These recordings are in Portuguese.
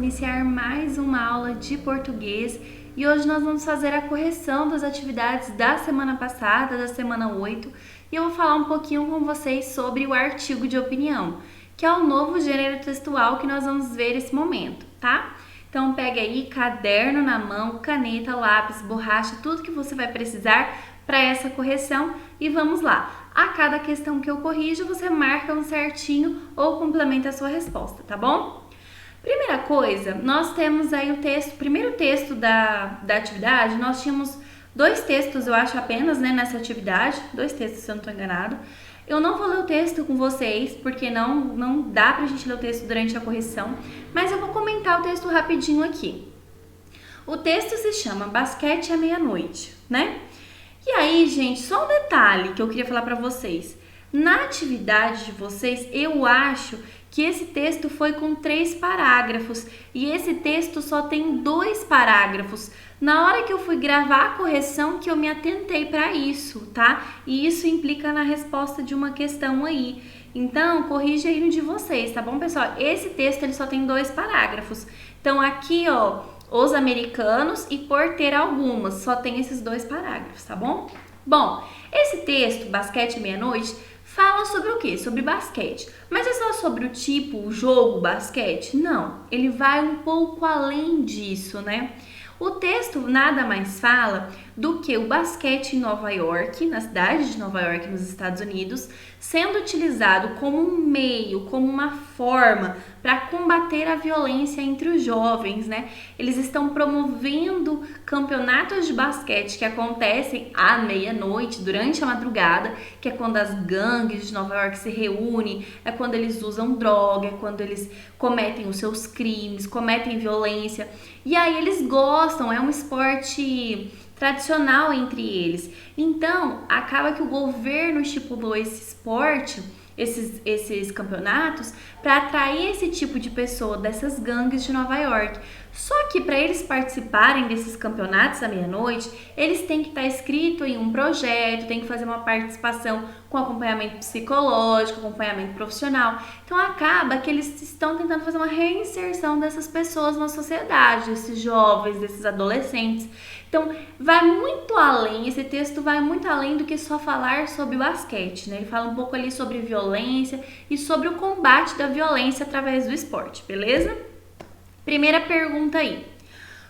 iniciar mais uma aula de português e hoje nós vamos fazer a correção das atividades da semana passada, da semana 8, e eu vou falar um pouquinho com vocês sobre o artigo de opinião, que é o novo gênero textual que nós vamos ver nesse momento, tá? Então pega aí caderno na mão, caneta, lápis, borracha, tudo que você vai precisar para essa correção e vamos lá. A cada questão que eu corrijo, você marca um certinho ou complementa a sua resposta, tá bom? Primeira coisa, nós temos aí o primeiro texto da atividade, nós tínhamos dois textos, eu acho apenas, né, nessa atividade, dois textos se eu não estou enganado. Eu não vou ler o texto com vocês, porque não dá pra gente ler o texto durante a correção, mas eu vou comentar o texto rapidinho aqui. O texto se chama Basquete à Meia-Noite, né? E aí, gente, só um detalhe que eu queria falar pra vocês. Na atividade de vocês, eu acho que esse texto foi com 3 parágrafos e esse texto só tem 2 parágrafos. Na hora que eu fui gravar a correção que eu me atentei para isso, tá? E isso implica na resposta de uma questão aí. Então, corrija aí no de vocês, tá bom, pessoal? Esse texto ele só tem 2 parágrafos. Então, aqui, ó, os americanos e por ter algumas, só tem esses 2 parágrafos, tá bom? Bom, esse texto, Basquete à Meia-Noite, fala sobre o quê? Sobre basquete. Mas é só sobre o tipo, o jogo, basquete? Não, ele vai um pouco além disso, né? O texto nada mais fala do que o basquete em Nova York, na cidade de Nova York, nos Estados Unidos, sendo utilizado como um meio, como uma forma para combater a violência entre os jovens, né? Eles estão promovendo campeonatos de basquete que acontecem à meia-noite, durante a madrugada, que é quando as gangues de Nova York se reúnem, é quando eles usam droga, é quando eles cometem os seus crimes, cometem violência. E aí eles gostam, é um esporte tradicional entre eles. Então, acaba que o governo estipulou esse esporte, esses campeonatos, para atrair esse tipo de pessoa, dessas gangues de Nova York. Só que para eles participarem desses campeonatos à meia-noite, eles têm que estar inscrito em um projeto, têm que fazer uma participação com acompanhamento psicológico, acompanhamento profissional. Então acaba que eles estão tentando fazer uma reinserção dessas pessoas na sociedade, desses jovens, desses adolescentes. Então vai muito além, esse texto vai muito além do que só falar sobre basquete, né? Ele fala um pouco ali sobre violência e sobre o combate da violência através do esporte, beleza? Primeira pergunta aí.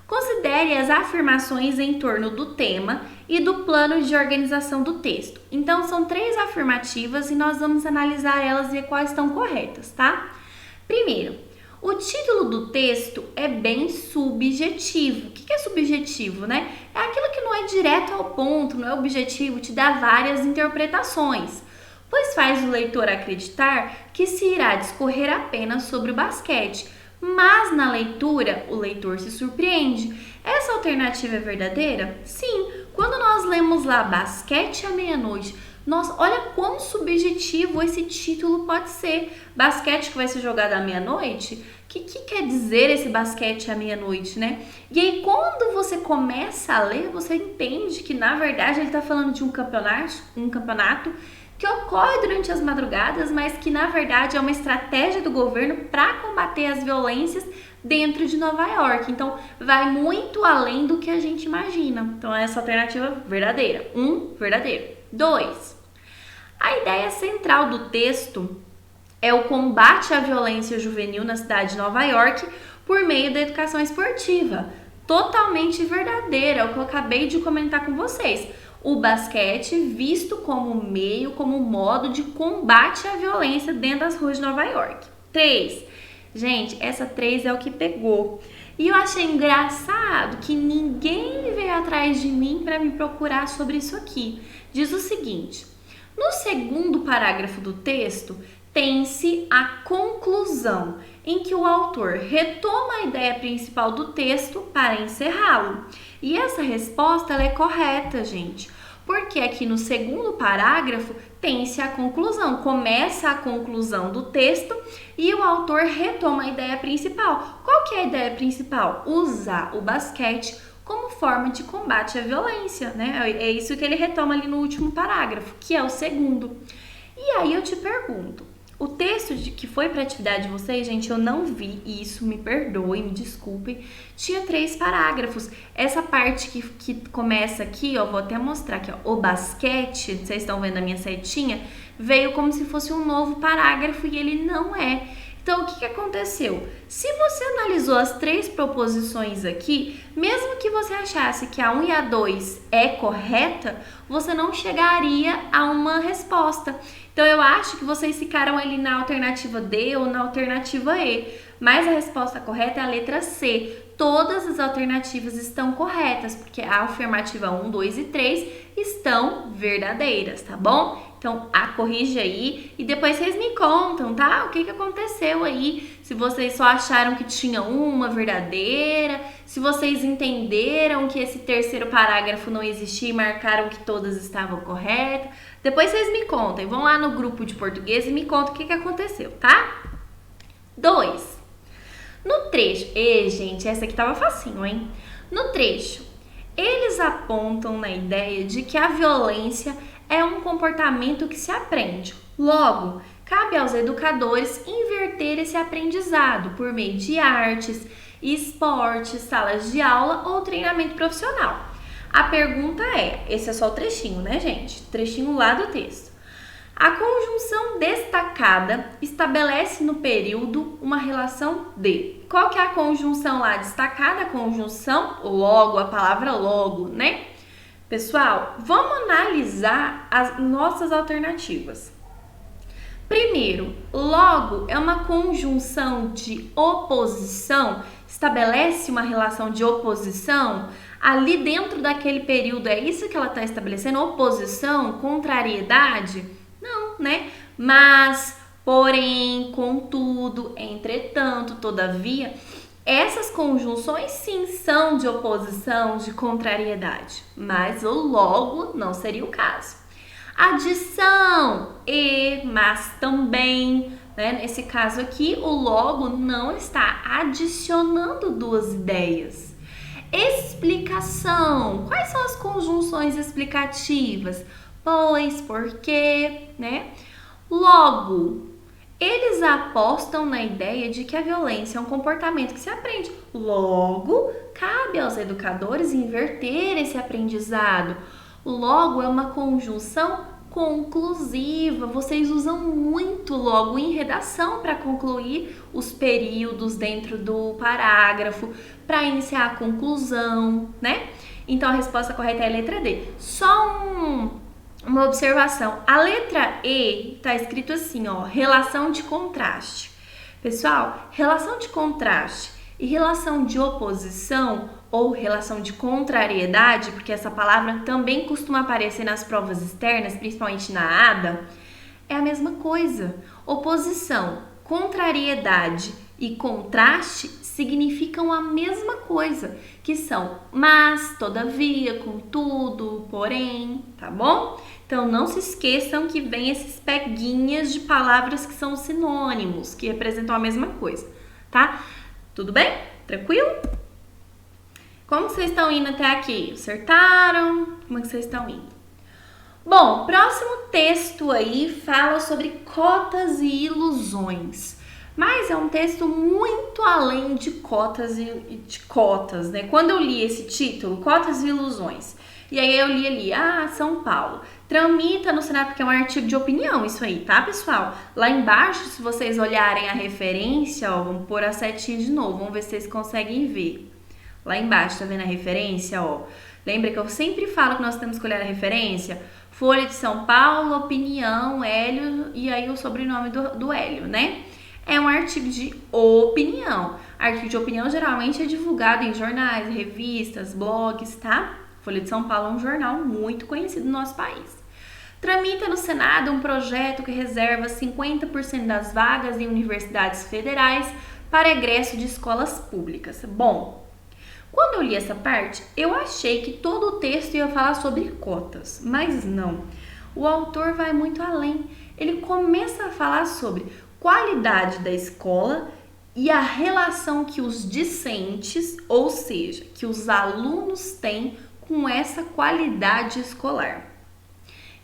Considere as afirmações em torno do tema e do plano de organização do texto. Então, são 3 afirmativas e nós vamos analisar elas e ver quais estão corretas, tá? Primeiro, o título do texto é bem subjetivo. O que é subjetivo, né? É aquilo que não é direto ao ponto, não é objetivo, te dá várias interpretações, pois faz o leitor acreditar que se irá discorrer apenas sobre o basquete. Mas na leitura, o leitor se surpreende. Essa alternativa é verdadeira? Sim. Quando nós lemos lá Basquete à Meia-Noite, olha quão subjetivo esse título pode ser. Basquete que vai ser jogado à meia-noite? O que quer dizer esse basquete à meia-noite, né? E aí, quando você começa a ler, você entende que, na verdade, ele está falando de um campeonato que ocorre durante as madrugadas, mas que na verdade é uma estratégia do governo para combater as violências dentro de Nova York. Então, vai muito além do que a gente imagina. Então, essa alternativa verdadeira. 1, verdadeiro. 2, a ideia central do texto é o combate à violência juvenil na cidade de Nova York por meio da educação esportiva. Totalmente verdadeira, é o que eu acabei de comentar com vocês. O basquete visto como meio, como modo de combate à violência dentro das ruas de Nova York. 3. Gente, essa 3 é o que pegou. E eu achei engraçado que ninguém veio atrás de mim para me procurar sobre isso aqui. Diz o seguinte: no segundo parágrafo do texto, tem-se a conclusão, em que o autor retoma a ideia principal do texto para encerrá-lo. E essa resposta ela é correta, gente, porque aqui no segundo parágrafo tem-se a conclusão, começa a conclusão do texto e o autor retoma a ideia principal. Qual que é a ideia principal? Usar o basquete como forma de combate à violência, né? É isso que ele retoma ali no último parágrafo, que é o segundo. E aí eu te pergunto, O texto que foi para atividade de vocês, gente, eu não vi isso, me perdoem, me desculpem. Tinha 3 parágrafos. Essa parte que começa aqui, ó, vou até mostrar aqui, ó, o basquete, vocês estão vendo a minha setinha, veio como se fosse um novo parágrafo e ele não é. Então, o que aconteceu? Se você analisou as 3 proposições aqui, mesmo que você achasse que a 1 e a 2 é correta, você não chegaria a uma resposta. Então, eu acho que vocês ficaram ali na alternativa D ou na alternativa E, mas a resposta correta é a letra C. Todas as alternativas estão corretas, porque a afirmativa 1, 2 e 3 estão verdadeiras, tá bom? Então, corrige aí e depois vocês me contam, tá? O que aconteceu aí, se vocês só acharam que tinha uma verdadeira, se vocês entenderam que esse terceiro parágrafo não existia e marcaram que todas estavam corretas. Depois vocês me contem, vão lá no grupo de português e me contam o que aconteceu, tá? 2. No trecho, gente, essa aqui tava facinho, hein? No trecho, eles apontam na ideia de que a violência é um comportamento que se aprende. Logo, cabe aos educadores inverter esse aprendizado por meio de artes, esportes, salas de aula ou treinamento profissional. A pergunta é, esse é só o trechinho, né, gente? Trechinho lá do texto. A conjunção destacada estabelece no período uma relação de. Qual que é a conjunção lá destacada? A conjunção logo, a palavra logo, né? Pessoal, vamos analisar as nossas alternativas. Primeiro, logo é uma conjunção de oposição, estabelece uma relação de oposição ali dentro daquele período. É isso que ela está estabelecendo? Oposição, contrariedade? Não, né? Mas, porém, contudo, entretanto, todavia, essas conjunções sim são de oposição, de contrariedade, mas o logo não seria o caso. Adição, mas também, né? Nesse caso aqui, o logo não está adicionando duas ideias. Explicação, quais são as conjunções explicativas? Pois, porque, né? Logo, eles apostam na ideia de que a violência é um comportamento que se aprende. Logo, cabe aos educadores inverter esse aprendizado. Logo é uma conjunção conclusiva. Vocês usam muito logo em redação para concluir os períodos dentro do parágrafo, para iniciar a conclusão, né? Então, a resposta correta é a letra D. Só uma observação, a letra E está escrito assim, ó, relação de contraste. Pessoal, relação de contraste e relação de oposição ou relação de contrariedade, porque essa palavra também costuma aparecer nas provas externas, principalmente na ADA, é a mesma coisa. Oposição, contrariedade e contraste significam a mesma coisa, que são mas, todavia, contudo, porém, tá bom? Então, não se esqueçam que vem esses peguinhas de palavras que são sinônimos, que representam a mesma coisa, tá? Tudo bem? Tranquilo? Como vocês estão indo até aqui? Acertaram? Como é que vocês estão indo? Bom, próximo texto aí fala sobre cotas e ilusões. Mas é um texto muito além de cotas e de cotas, né? Quando eu li esse título, Cotas e Ilusões, e aí eu li ali, São Paulo, tramita no Senado, porque é um artigo de opinião isso aí, tá, pessoal? Lá embaixo, se vocês olharem a referência, ó, vamos pôr a setinha de novo, vamos ver se vocês conseguem ver. Lá embaixo, tá vendo a referência, ó? Lembra que eu sempre falo que nós temos que olhar a referência? Folha de São Paulo, opinião, Hélio, e aí o sobrenome do Hélio, né? É um artigo de opinião. Artigo de opinião geralmente é divulgado em jornais, revistas, blogs, tá? Folha de São Paulo é um jornal muito conhecido no nosso país. Tramita no Senado um projeto que reserva 50% das vagas em universidades federais para egresso de escolas públicas. Bom, quando eu li essa parte, eu achei que todo o texto ia falar sobre cotas, mas não. O autor vai muito além. Ele começa a falar sobre qualidade da escola e a relação que os discentes, ou seja, que os alunos têm com essa qualidade escolar.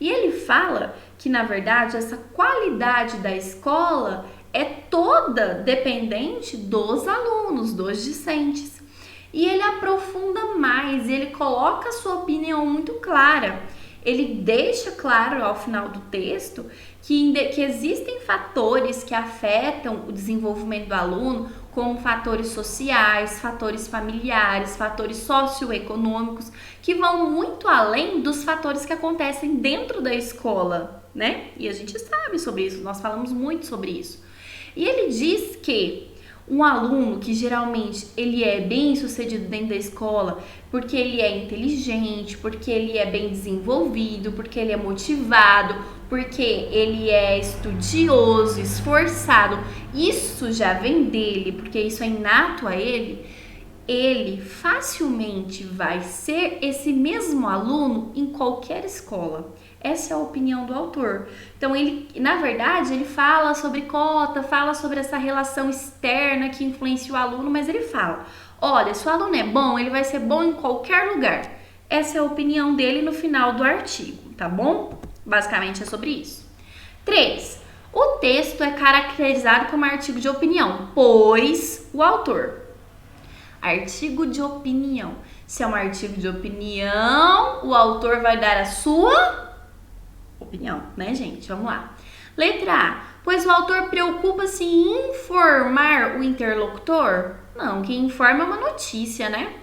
E ele fala que, na verdade, essa qualidade da escola é toda dependente dos alunos, dos discentes. E ele aprofunda mais, ele coloca a sua opinião muito clara. Ele deixa claro ao final do texto que existem fatores que afetam o desenvolvimento do aluno, como fatores sociais, fatores familiares, fatores socioeconômicos, que vão muito além dos fatores que acontecem dentro da escola, né? E a gente sabe sobre isso, nós falamos muito sobre isso. E ele diz que um aluno que geralmente ele é bem sucedido dentro da escola porque ele é inteligente, porque ele é bem desenvolvido, porque ele é motivado, porque ele é estudioso, esforçado, isso já vem dele, porque isso é inato a ele, ele facilmente vai ser esse mesmo aluno em qualquer escola. Essa é a opinião do autor. Então, ele, na verdade, ele fala sobre cota, fala sobre essa relação externa que influencia o aluno, mas ele fala, olha, se o aluno é bom, ele vai ser bom em qualquer lugar. Essa é a opinião dele no final do artigo, tá bom? Basicamente é sobre isso. 3. O texto é caracterizado como artigo de opinião, pois o autor... Artigo de opinião. Se é um artigo de opinião, o autor vai dar a sua opinião, né, gente? Vamos lá. Letra A. Pois o autor preocupa-se em informar o interlocutor? Não, quem informa é uma notícia, né?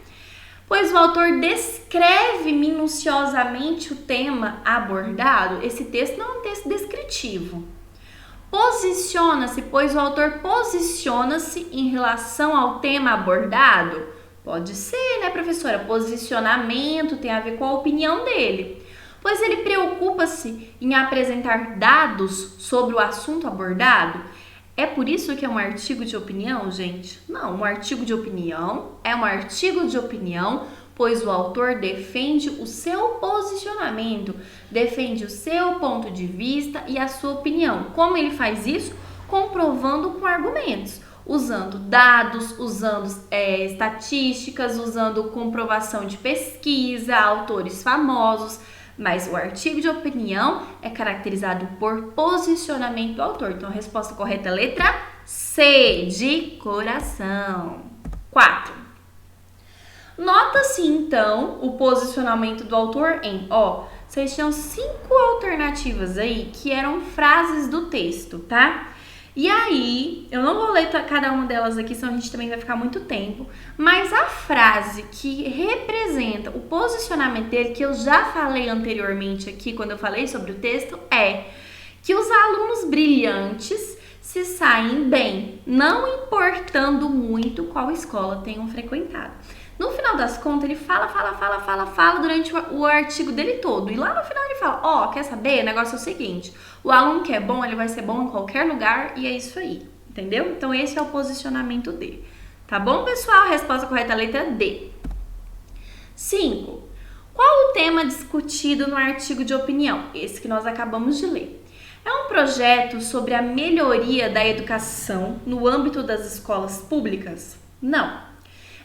Pois o autor descreve minuciosamente o tema abordado? Esse texto não é um texto descritivo. Posiciona-se, pois o autor posiciona-se em relação ao tema abordado? Pode ser, né, professora? Posicionamento tem a ver com a opinião dele. Pois ele preocupa-se em apresentar dados sobre o assunto abordado? É por isso que é um artigo de opinião, gente? Não, um artigo de opinião é um artigo de opinião, pois o autor defende o seu posicionamento, defende o seu ponto de vista e a sua opinião. Como ele faz isso? Comprovando com argumentos, usando dados, usando estatísticas, usando comprovação de pesquisa, autores famosos. Mas o artigo de opinião é caracterizado por posicionamento do autor. Então, a resposta correta é a letra C, de coração. 4. Nota-se, então, o posicionamento do autor em, vocês tinham 5 alternativas aí que eram frases do texto, tá? E aí, eu não vou ler cada uma delas aqui, senão a gente também vai ficar muito tempo, mas a frase que representa o posicionamento dele, que eu já falei anteriormente aqui quando eu falei sobre o texto, é que os alunos brilhantes se saem bem, não importando muito qual escola tenham frequentado. No final das contas, ele fala durante o artigo dele todo. E lá no final ele fala, quer saber? O negócio é o seguinte, o aluno que é bom, ele vai ser bom em qualquer lugar e é isso aí, entendeu? Então esse é o posicionamento dele. Tá bom, pessoal? A resposta correta é a letra D. 5. Qual o tema discutido no artigo de opinião? Esse que nós acabamos de ler. É um projeto sobre a melhoria da educação no âmbito das escolas públicas? Não.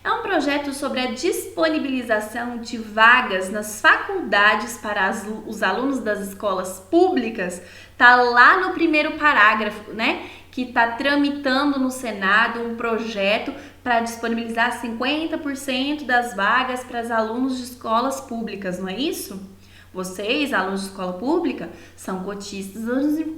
É um projeto sobre a disponibilização de vagas nas faculdades para os alunos das escolas públicas. Tá lá no primeiro parágrafo, né? Que tá tramitando no Senado um projeto para disponibilizar 50% das vagas para os alunos de escolas públicas, não é isso? Vocês, alunos de escola pública, são cotistas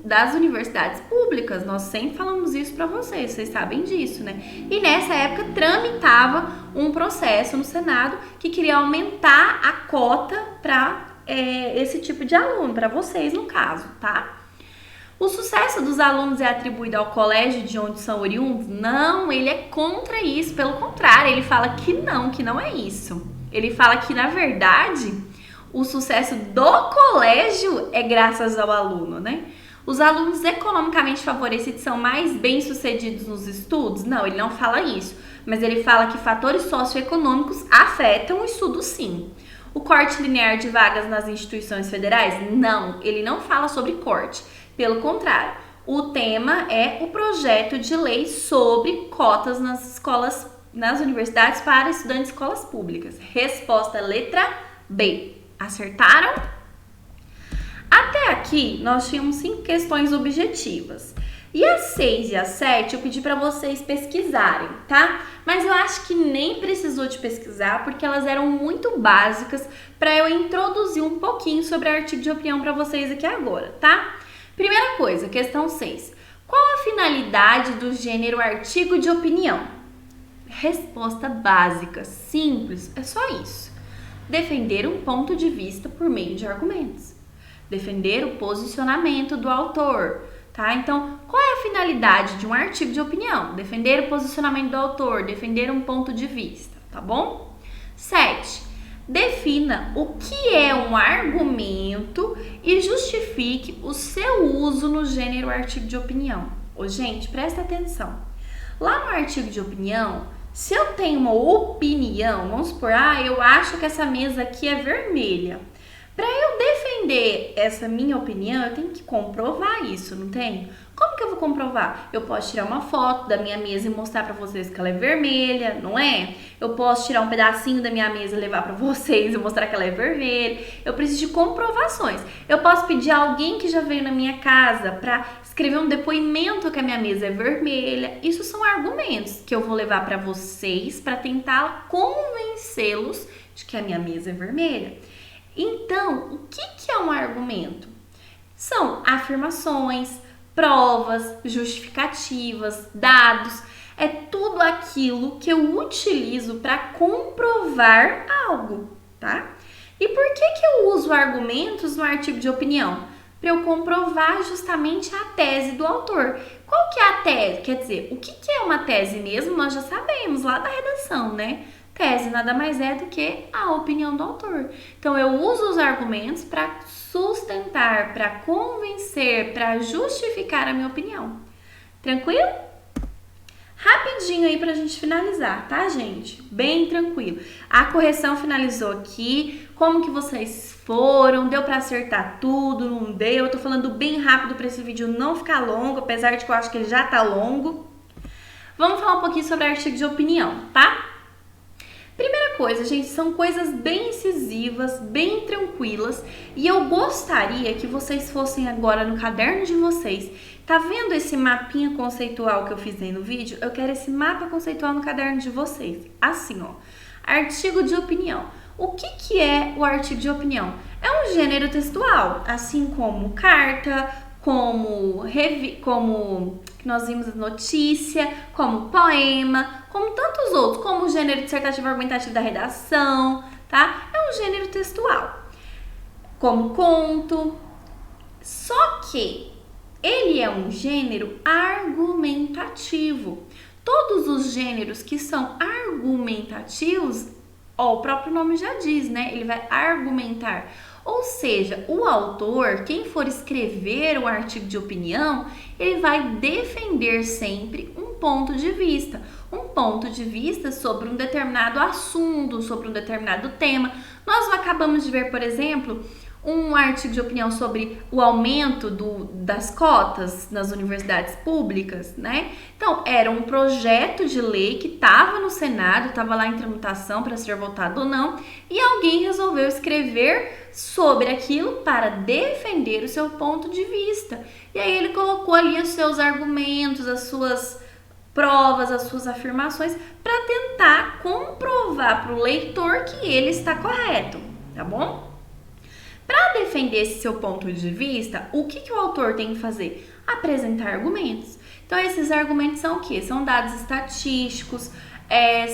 das universidades públicas. Nós sempre falamos isso para vocês sabem disso, né? E nessa época tramitava um processo no Senado que queria aumentar a cota para esse tipo de aluno, para vocês no caso, tá? O sucesso dos alunos é atribuído ao colégio de onde são oriundos? Não, ele é contra isso. Pelo contrário, ele fala que não é isso. Ele fala que, na verdade, o sucesso do colégio é graças ao aluno, né? Os alunos economicamente favorecidos são mais bem-sucedidos nos estudos? Não, ele não fala isso. Mas ele fala que fatores socioeconômicos afetam o estudo, sim. O corte linear de vagas nas instituições federais? Não, ele não fala sobre corte. Pelo contrário, o tema é o projeto de lei sobre cotas nas universidades para estudantes de escolas públicas. Resposta letra B. Acertaram? A Até aqui, nós tínhamos 5 questões objetivas. E as 6 e as 7 eu pedi para vocês pesquisarem, tá? Mas eu acho que nem precisou de pesquisar, porque elas eram muito básicas para eu introduzir um pouquinho sobre artigo de opinião para vocês aqui agora, tá? Primeira coisa, questão 6. Qual a finalidade do gênero artigo de opinião? Resposta básica, simples, é só isso. Defender um ponto de vista por meio de argumentos. Defender o posicionamento do autor, tá? Então, qual é a finalidade de um artigo de opinião? Defender o posicionamento do autor, defender um ponto de vista, tá bom? 7. Defina o que é um argumento e justifique o seu uso no gênero artigo de opinião. Ô, gente, presta atenção. Lá no artigo de opinião, se eu tenho uma opinião, vamos supor, eu acho que essa mesa aqui é vermelha. Para eu defender essa minha opinião, eu tenho que comprovar isso, não tem? Como que eu vou comprovar? Eu posso tirar uma foto da minha mesa e mostrar para vocês que ela é vermelha, não é? Eu posso tirar um pedacinho da minha mesa e levar para vocês e mostrar que ela é vermelha. Eu preciso de comprovações. Eu posso pedir a alguém que já veio na minha casa para escrever um depoimento que a minha mesa é vermelha. Isso são argumentos que eu vou levar para vocês para tentar convencê-los de que a minha mesa é vermelha. Então, o que é um argumento? São afirmações, provas, justificativas, dados. É tudo aquilo que eu utilizo para comprovar algo, tá? E por que eu uso argumentos no artigo de opinião? Para eu comprovar justamente a tese do autor. Qual que é a tese? Quer dizer, o que é uma tese mesmo? Nós já sabemos lá da redação, né? Tese nada mais é do que a opinião do autor. Então, eu uso os argumentos para sustentar, para convencer, para justificar a minha opinião. Tranquilo? Rapidinho aí pra gente finalizar, tá, gente? Bem tranquilo. A correção finalizou aqui. Como que vocês foram? Deu pra acertar tudo? Não deu? Eu tô falando bem rápido pra esse vídeo não ficar longo, apesar de que eu acho que ele já tá longo. Vamos falar um pouquinho sobre artigo de opinião, tá? Primeira coisa, gente, são coisas bem incisivas, bem tranquilas, e eu gostaria que vocês fossem agora no caderno de vocês. Tá vendo esse mapinha conceitual que eu fiz aí no vídeo? Eu quero esse mapa conceitual no caderno de vocês. Assim, ó. Artigo de opinião. O que é o artigo de opinião? É um gênero textual, assim como carta, como que nós vimos notícia, como poema, como tantos outros, como o gênero dissertativo argumentativo da redação, tá? É um gênero textual, como conto, só que ele é um gênero argumentativo. Todos os gêneros que são argumentativos, o próprio nome já diz, né? Ele vai argumentar. Ou seja, o autor, quem for escrever o artigo de opinião, ele vai defender sempre um ponto de vista. Um ponto de vista sobre um determinado assunto, sobre um determinado tema. Nós acabamos de ver, por exemplo, um artigo de opinião sobre o aumento das cotas nas universidades públicas, né? Então, era um projeto de lei que estava no Senado, estava lá em tramitação para ser votado ou não, e alguém resolveu escrever sobre aquilo para defender o seu ponto de vista. E aí ele colocou ali os seus argumentos, as suas provas, as suas afirmações, para tentar comprovar para o leitor que ele está correto, tá bom? Para defender esse seu ponto de vista, o que o autor tem que fazer? Apresentar argumentos. Então, esses argumentos são o quê? São dados estatísticos,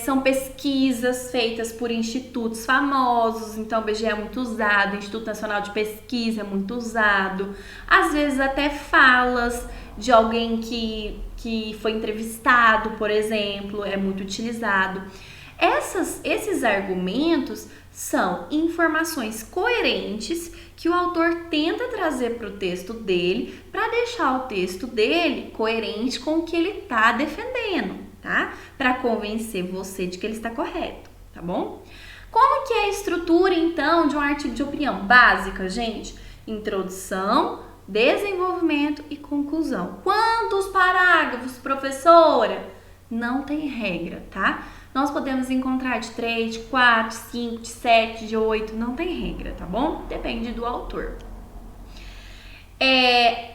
são pesquisas feitas por institutos famosos. Então, o IBGE é muito usado, o Instituto Nacional de Pesquisa é muito usado. Às vezes, até falas de alguém que foi entrevistado, por exemplo, é muito utilizado. Esses argumentos são informações coerentes que o autor tenta trazer para o texto dele, para deixar o texto dele coerente com o que ele está defendendo, tá? Para convencer você de que ele está correto, tá bom? Como que é a estrutura, então, de um artigo de opinião? Básica, gente. Introdução, desenvolvimento e conclusão. Quantos parágrafos, professora? Não tem regra, tá? Nós podemos encontrar de 3, de 4, de 5, de 7, de 8, não tem regra, tá bom? Depende do autor.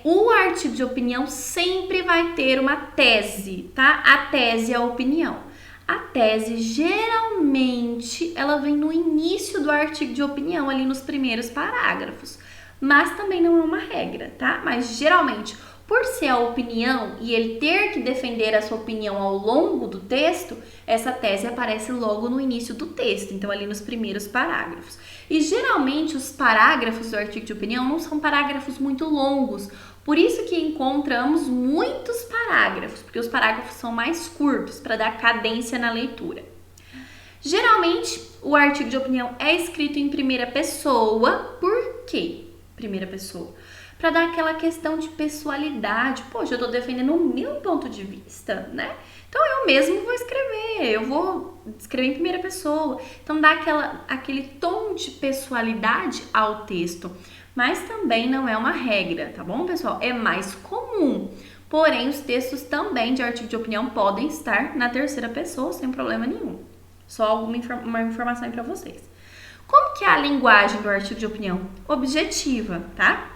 O artigo de opinião sempre vai ter uma tese, tá? A tese é a opinião. A tese, geralmente, ela vem no início do artigo de opinião, ali nos primeiros parágrafos. Mas também não é uma regra, tá? Mas, geralmente, por ser a opinião e ele ter que defender a sua opinião ao longo do texto, essa tese aparece logo no início do texto, então ali nos primeiros parágrafos. E geralmente os parágrafos do artigo de opinião não são parágrafos muito longos, por isso que encontramos muitos parágrafos, porque os parágrafos são mais curtos para dar cadência na leitura. Geralmente o artigo de opinião é escrito em primeira pessoa, por quê? Primeira pessoa. Para dar aquela questão de pessoalidade. Poxa, eu tô defendendo o meu ponto de vista, né? Então eu mesmo vou escrever, eu vou escrever em primeira pessoa. Então dá aquele tom de pessoalidade ao texto. Mas também não é uma regra, tá bom, pessoal? É mais comum. Porém, os textos também de artigo de opinião podem estar na terceira pessoa sem problema nenhum. Só uma informação aí para vocês. Como que é a linguagem do artigo de opinião? Objetiva, tá?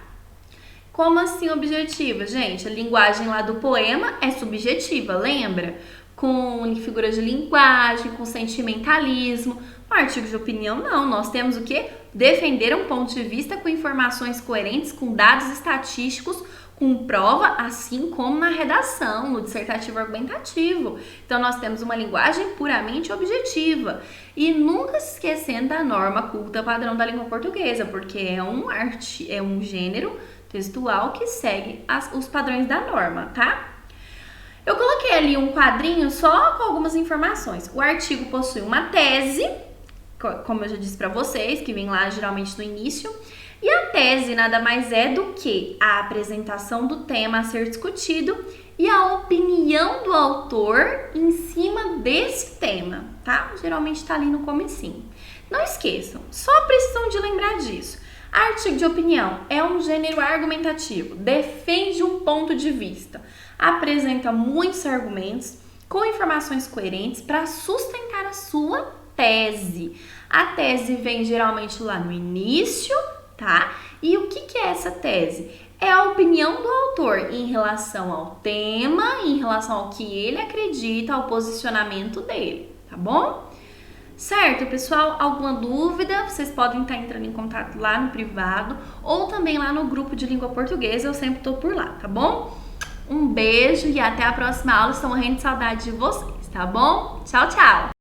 Como assim objetiva? Gente, a linguagem lá do poema é subjetiva, lembra? Com figuras de linguagem, com sentimentalismo. No artigo de opinião, não. Nós temos o quê? Defender um ponto de vista com informações coerentes, com dados estatísticos, com prova, assim como na redação, no dissertativo argumentativo. Então, nós temos uma linguagem puramente objetiva. E nunca se esquecendo da norma culta padrão da língua portuguesa, porque é um gênero textual que segue os padrões da norma, tá? Eu coloquei ali um quadrinho só com algumas informações. O artigo possui uma tese, como eu já disse para vocês, que vem lá geralmente no início. E a tese nada mais é do que a apresentação do tema a ser discutido e a opinião do autor em cima desse tema, tá? Geralmente tá ali no comecinho. Não esqueçam, só precisam de lembrar disso. Artigo de opinião é um gênero argumentativo, defende um ponto de vista, apresenta muitos argumentos com informações coerentes para sustentar a sua tese. A tese vem geralmente lá no início, tá? E o que é essa tese? É a opinião do autor em relação ao tema, em relação ao que ele acredita, ao posicionamento dele, tá bom? Certo, pessoal? Alguma dúvida? Vocês podem estar entrando em contato lá no privado ou também lá no grupo de língua portuguesa, eu sempre tô por lá, tá bom? Um beijo e até a próxima aula, estou morrendo de saudade de vocês, tá bom? Tchau, tchau!